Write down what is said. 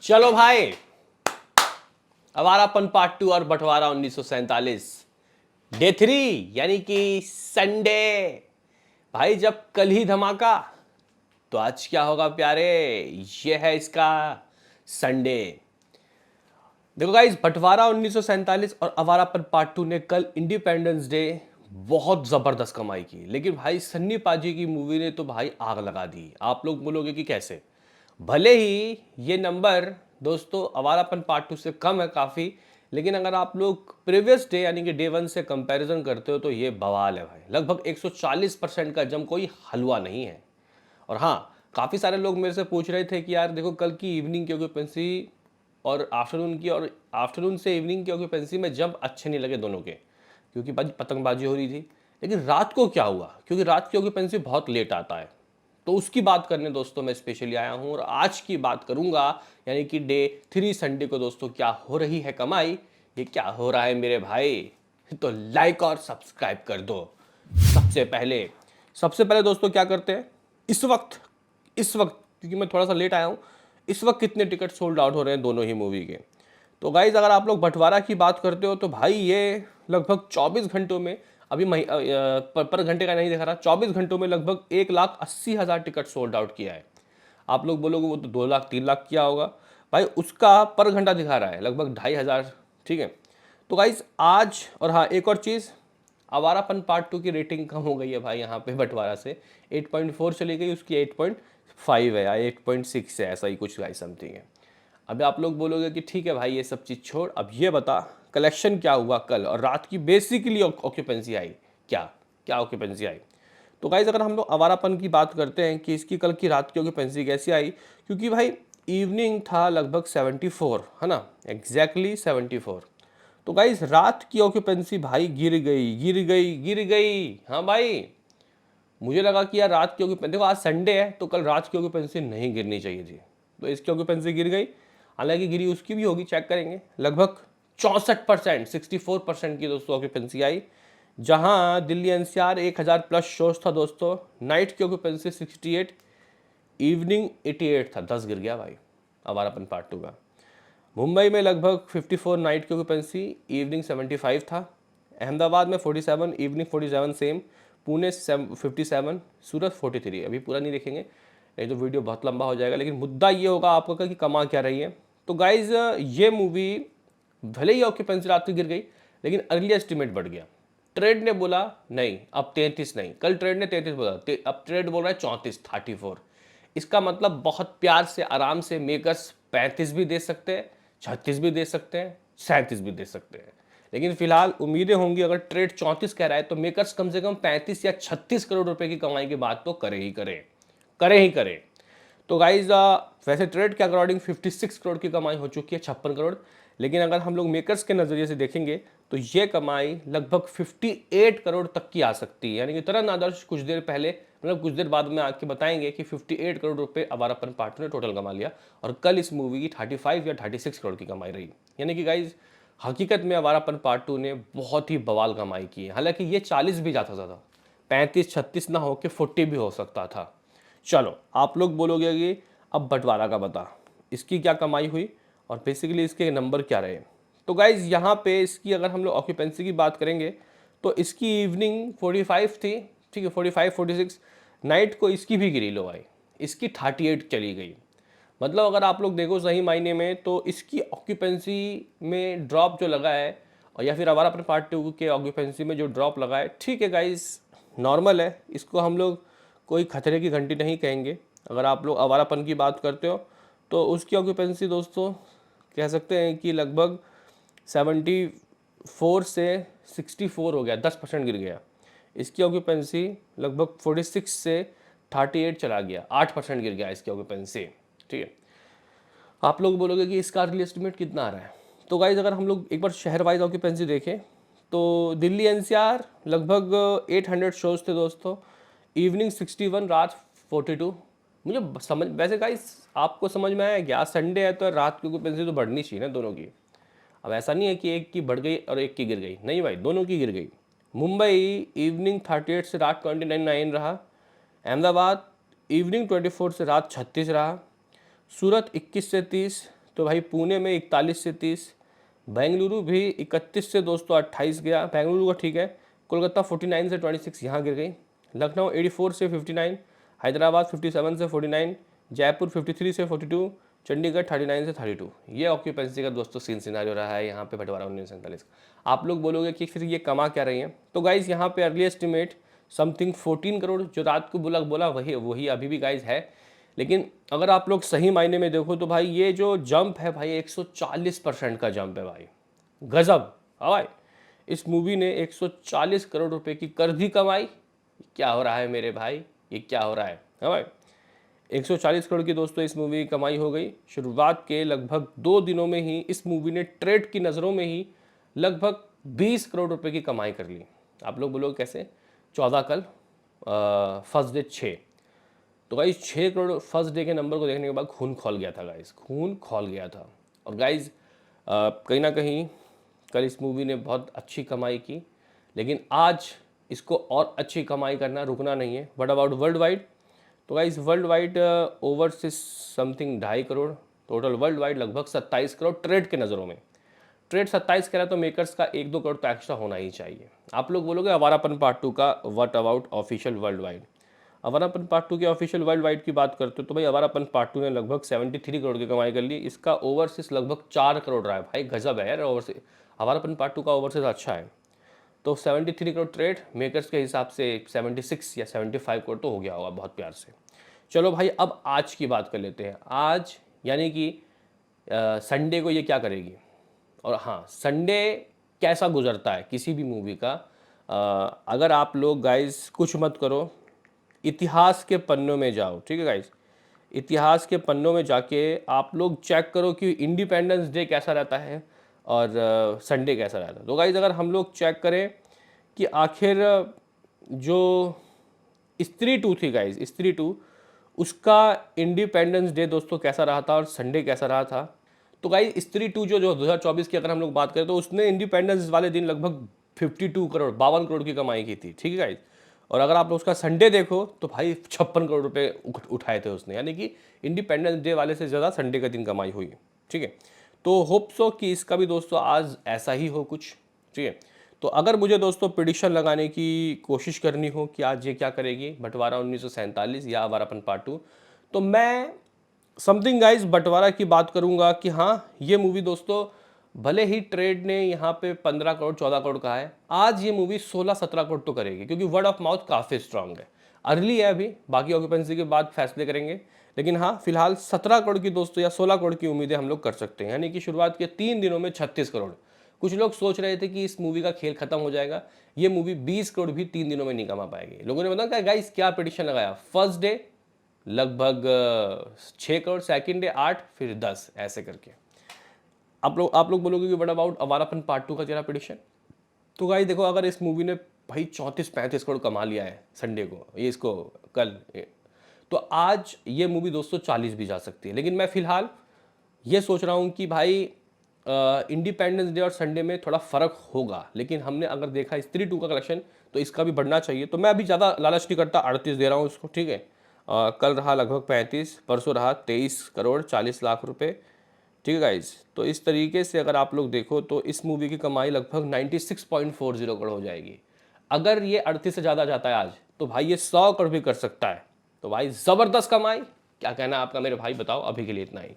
चलो भाई, अवारापन पार्ट 2 और बंटवारा 1947 डे 3 यानी कि संडे। भाई जब कल ही धमाका तो आज क्या होगा प्यारे। ये है इसका संडे। देखो गाइस, बंटवारा 1947 और अवारापन पार्ट 2 ने कल इंडिपेंडेंस डे बहुत जबरदस्त कमाई की, लेकिन भाई सन्नी पाजी की मूवी ने तो भाई आग लगा दी। आप लोग बोलोगे कि कैसे। भले ही ये नंबर दोस्तों अवारापन पार्ट 2 से कम है काफ़ी, लेकिन अगर आप लोग प्रीवियस डे यानी कि डे 1 से कंपैरिजन करते हो तो ये बवाल है भाई। लगभग 140% का जम कोई हलवा नहीं है। और हाँ, काफ़ी सारे लोग मेरे से पूछ रहे थे कि यार देखो कल की इवनिंग की ऑक्यूपेंसी और आफ्टरनून से इवनिंग की ऑक्यूपेंसी में जंप अच्छे नहीं लगे दोनों के, क्योंकि पतंगबाजी हो रही थी। लेकिन रात को क्या हुआ, क्योंकि रात की ऑक्यूपेंसी बहुत लेट आता है, तो उसकी बात करने दोस्तों मैं स्पेशली आया हूँ और आज की बात करूंगा। यानी कि डे 3 संडे को दोस्तों क्या हो रही है कमाई, ये क्या हो रहा है मेरे भाई। तो लाइक और सब्सक्राइब कर दो। सबसे पहले दोस्तों क्या करते हैं इस वक्त क्योंकि मैं थोड़ा सा लेट आया हूँ, इस वक्त कितने टिकट सोल्ड आउट हो रहे हैं दोनों ही मूवी के। तो गाइज अगर आप लोग बंटवारा की बात करते हो तो भाई ये लगभग 24 घंटों में, अभी पर घंटे का नहीं दिखा रहा, 24 घंटों में लगभग 1,80,000 टिकट सोल्ड आउट किया है। आप लोग बोलोगे वो तो 2 लाख 3 लाख किया होगा, भाई उसका पर घंटा दिखा रहा है लगभग 2,500। ठीक है। तो गाइज आज, और हाँ एक और चीज़, आवारापन पार्ट 2 की रेटिंग कम हो गई है भाई यहाँ पे बंटवारा से, 8.4 चली गई, उसकी 8.5 है या 8.6 है, ऐसा ही कुछ गाइस समथिंग है। अभी आप लोग बोलोगे कि ठीक है भाई ये सब चीज़ छोड़, अब ये बता कलेक्शन क्या हुआ कल और रात की बेसिकली ऑक्यूपेंसी आई क्या क्या ऑक्यूपेंसी आई। तो गाइज अगर हम लोग आवारापन की बात करते हैं कि इसकी कल की रात की ऑक्यूपेंसी कैसी आई, क्योंकि भाई इवनिंग था लगभग 74, है ना, एग्जैक्टली 74। तो गाइज रात की ऑक्यूपेंसी भाई गिर गई। हाँ भाई, मुझे लगा कि यार रात की ऑक्यूपेंसी, देखो आज संडे है तो कल रात की ऑक्यूपेंसी नहीं गिरनी चाहिए थी, तो इसकी ऑक्यूपेंसी गिर गई। हालांकि गिरी उसकी भी होगी, चेक करेंगे। लगभग 64%, 64% की दोस्तों ऑक्यूपेंसी आई। जहां दिल्ली एनसीआर 1,000 प्लस शोज था दोस्तों, नाइट की ऑक्यूपेंसी 68, इवनिंग 88 था, 10 गिर गया भाई आवारापन पार्ट 2 का। मुंबई में लगभग 54 नाइट की ऑक्यूपेंसी, इवनिंग 75 था। अहमदाबाद में 47, इवनिंग 47 सेम। पुणे 57, सूरत 43। अभी पूरा नहीं देखेंगे, नहीं तो वीडियो बहुत लंबा हो जाएगा, लेकिन मुद्दा ये होगा आपका कि कमा क्या रही है। तो गाइज ये मूवी भले ही ऑक्यूपेंसी रात की गिर गई, लेकिन अर्ली एस्टिमेट बढ़ गया। ट्रेड ने बोला नहीं अब 33 नहीं, कल ट्रेड ने 33 बोला, अब ट्रेड बोल रहा है 34, 34। इसका मतलब बहुत प्यार से आराम से मेकर्स 35 भी दे सकते हैं, 36 भी दे सकते हैं, 37 भी दे सकते हैं। लेकिन फिलहाल उम्मीदें होंगी, अगर ट्रेड 34 कह रहा है तो मेकर्स कम से कम 35 या 36 करोड़ रुपए की कमाई की बात तो करे ही करे। तो गाइज वैसे ट्रेड के अकॉर्डिंग 56 करोड़ की कमाई हो चुकी है, 56 करोड़। लेकिन अगर हम लोग मेकर्स के नज़रिए से देखेंगे तो ये कमाई लगभग 58 करोड़ तक की आ सकती है। यानी कि तरन आदर्श कुछ देर पहले, मतलब कुछ देर बाद में आके बताएंगे कि 58 करोड़ रुपए अवारापन पार्ट ने टोटल कमा लिया, और कल इस मूवी की 35 या 36 करोड़ की कमाई रही। यानी कि गाइज हकीकत में अवारापन पार्ट 2 ने बहुत ही बवाल कमाई की है। हालांकि ये 40 भी जाता था, 35-36 ना हो के 40 भी हो सकता था। चलो आप लोग बोलोगे कि अब बंटवारा का बता, इसकी क्या कमाई हुई और बेसिकली इसके नंबर क्या रहे। तो गाइज यहाँ पे इसकी अगर हम लोग ऑक्यूपेंसी की बात करेंगे तो इसकी इवनिंग 45 थी, ठीक है, 45-46। नाइट को इसकी भी गिरी लो भाई, इसकी 38 चली गई। मतलब अगर आप लोग देखो सही मायने में तो इसकी ऑक्यूपेंसी में ड्रॉप जो लगा है, और या फिर हमारा अपने पार्ट 2 के ऑक्यूपेंसी में जो ड्रॉप लगा है, ठीक है गाइस, नॉर्मल है। इसको हम लोग कोई खतरे की घंटी नहीं कहेंगे। अगर आप लोग आवारापन की बात करते हो तो उसकी ऑक्यूपेंसी दोस्तों कह सकते हैं कि लगभग 74 से 64 हो गया, 10% गिर गया। इसकी ऑक्यूपेंसी लगभग 46 से 38 चला गया, 8% गिर गया इसकी ऑक्यूपेंसी। ठीक है। आप लोग बोलोगे कि इसका अर्ली एस्टिमेट कितना आ रहा है। तो गाइज अगर हम लोग एक बार शहर वाइज ऑक्यूपेंसी देखें तो दिल्ली एनसीआर लगभग 800 शोज थे दोस्तों, इवनिंग 61, रात 42। मुझे समझ, वैसे गाइज आपको समझ में आया क्या, संडे है तो रात की ऑक्यूपेंसी तो बढ़नी चाहिए ना दोनों की। अब ऐसा नहीं है कि एक की बढ़ गई और एक की गिर गई, नहीं भाई, दोनों की गिर गई। मुंबई इवनिंग 38 से रात 29 रहा। अहमदाबाद इवनिंग 24 से रात 36 रहा। सूरत 21 से 30, तो भाई पुणे में 41 से 30, बेंगलुरु भी 31 से दोस्तों 28 गया, बेंगलुरु का ठीक है। कोलकाता 49 से 26 यहाँ गिर गई। लखनऊ 84 से 59, हैदराबाद 57 से 49, जयपुर 53 से 42, चंडीगढ़ 39 से 32। ये ऑक्यूपेंसी का दोस्तों सीन सिनारियो रहा है यहाँ पे बंटवारा 1947 का। आप लोग बोलोगे कि फिर ये कमा क्या रही हैं, तो गाइज यहाँ पे अर्ली एस्टिमेट समथिंग 14 करोड़ जो रात को बोला वही अभी भी गाइज है। लेकिन अगर आप लोग सही मायने में देखो तो भाई ये जो जंप है भाई 140% का जंप है भाई, गजब। हाँ भाई, इस मूवी ने 140 करोड़ रुपए की कर दी कमाई। क्या हो रहा है मेरे भाई, ये क्या हो रहा है। हाँ भाई, 140 करोड़ की दोस्तों इस मूवी की कमाई हो गई। शुरुआत के लगभग 2 दिनों में ही इस मूवी ने ट्रेड की नज़रों में ही लगभग 20 करोड़ रुपए की कमाई कर ली। आप लोग बोलोगे कैसे, 14 कल फर्स्ट डे 6, तो गाइज 6 करोड़ फर्स्ट डे के नंबर को देखने के बाद खून खौल गया था गाइज, खून खौल गया था। और गाइज कहीं ना कहीं कल इस मूवी ने बहुत अच्छी कमाई की, लेकिन आज इसको और अच्छी कमाई करना रुकना नहीं है। व्हाट अबाउट वर्ल्ड वाइड, तो गाइज वर्ल्ड वाइड ओवर से something 2.5 crore, total world wide लगभग 27 करोड़ ट्रेड के नज़रों में। ट्रेड 27 कह रहा है तो मेकर्स का 1-2 करोड़ तो एक्स्ट्रा होना ही चाहिए। आप लोग बोलोगे आवारापन पार्ट 2 का what about official world wide. Awarapan part 2 के ऑफिशियल वर्ल्ड वाइड की बात करते हो तो भाई आवारापन पार्ट 2 ने लगभग 73 करोड़ की कमाई कर ली। इसका ओवरसीज लगभग 4 करोड़ रहा है भाई, गजब है यार। ओवरसीज आवारापन पार्ट 2 का ओवरसीज अच्छा है। तो 73 करोड़ ट्रेड, मेकर्स के हिसाब से 76 या 75 करोड़ तो हो गया होगा बहुत प्यार से। चलो भाई अब आज की बात कर लेते हैं। आज यानी कि संडे को ये क्या करेगी, और हाँ संडे कैसा गुजरता है किसी भी मूवी का। अगर आप लोग गाइज कुछ मत करो, इतिहास के पन्नों में जाओ, ठीक है गाइज, इतिहास के पन्नों में जाके आप लोग चेक करो कि इंडिपेंडेंस डे कैसा रहता है और संडे कैसा रहता है। तो गाइज अगर हम लोग चेक करें कि आखिर जो स्त्री 2 थी गाइज, स्त्री 2 उसका इंडिपेंडेंस डे दोस्तों कैसा रहा था और संडे कैसा रहा था। तो गाइज स्त्री 2 जो 2024 की अगर हम लोग बात करें तो उसने इंडिपेंडेंस वाले दिन लगभग 52 करोड़ 52 करोड़ की कमाई की थी, ठीक है गाइज। और अगर आप उसका संडे देखो तो भाई 56 करोड़ रुपए उठाए थे उसने, यानी कि इंडिपेंडेंस डे वाले से ज़्यादा संडे का दिन कमाई हुई, ठीक है। तो होप सो कि इसका भी दोस्तों आज ऐसा ही हो कुछ, ठीक है। तो अगर मुझे दोस्तों प्रिडिक्शन लगाने की कोशिश करनी हो कि आज ये क्या करेगी बंटवारा 1947 या आवारापन पार्ट 2, तो मैं समथिंग गाइज बंटवारा की बात करूंगा कि हाँ ये मूवी दोस्तों भले ही ट्रेड ने यहाँ पे 15 करोड़ 14 करोड़ कहा है, आज ये मूवी 16-17 करोड़ तो करेगी, क्योंकि वर्ड ऑफ माउथ काफ़ी स्ट्रांग है। अर्ली है अभी, बाकी ऑक्यूपेंसी के बाद फैसले करेंगे, लेकिन हाँ फिलहाल 17 करोड़ की दोस्तों या 16 करोड़ की उम्मीदें हम लोग कर सकते हैं। यानी कि शुरुआत के 3 दिनों में 36 करोड़। कुछ लोग सोच रहे थे कि इस मूवी का खेल खत्म हो जाएगा, ये मूवी 20 करोड़ भी 3 दिनों में नहीं कमा पाएगी। लोगों ने बताया गाइस क्या प्रेडिक्शन लगाया, फर्स्ट डे लगभग 6 करोड़, सेकंड डे 8, फिर 10, ऐसे करके। आप लोग बोलोगे कि व्हाट अबाउट आवारापन पार्ट 2 का तेरा प्रेडिक्शन। तो गाइस देखो, अगर इस मूवी ने भाई 34-35 करोड़ कमा लिया है संडे को, ये इसको कल, तो आज ये मूवी दोस्तों 40 भी जा सकती है। लेकिन मैं फिलहाल ये सोच रहा हूँ कि भाई इंडिपेंडेंस डे और संडे में थोड़ा फ़र्क होगा, लेकिन हमने अगर देखा स्त्री 2 का कलेक्शन तो इसका भी बढ़ना चाहिए। तो मैं अभी ज़्यादा लालच नहीं करता, 38 दे रहा हूँ इसको, ठीक है। कल रहा लगभग 35, परसों रहा 23 करोड़ 40 लाख रुपए, ठीक है गाइज। तो इस तरीके से अगर आप लोग देखो तो इस मूवी की कमाई लगभग 96.40 करोड़ हो जाएगी। अगर ये 38 से ज़्यादा जाता है आज तो भाई ये 100 करोड़ भी कर सकता है। तो भाई ज़बरदस्त कमाई, क्या कहना है आपका मेरे भाई, बताओ। अभी के लिए इतना ही।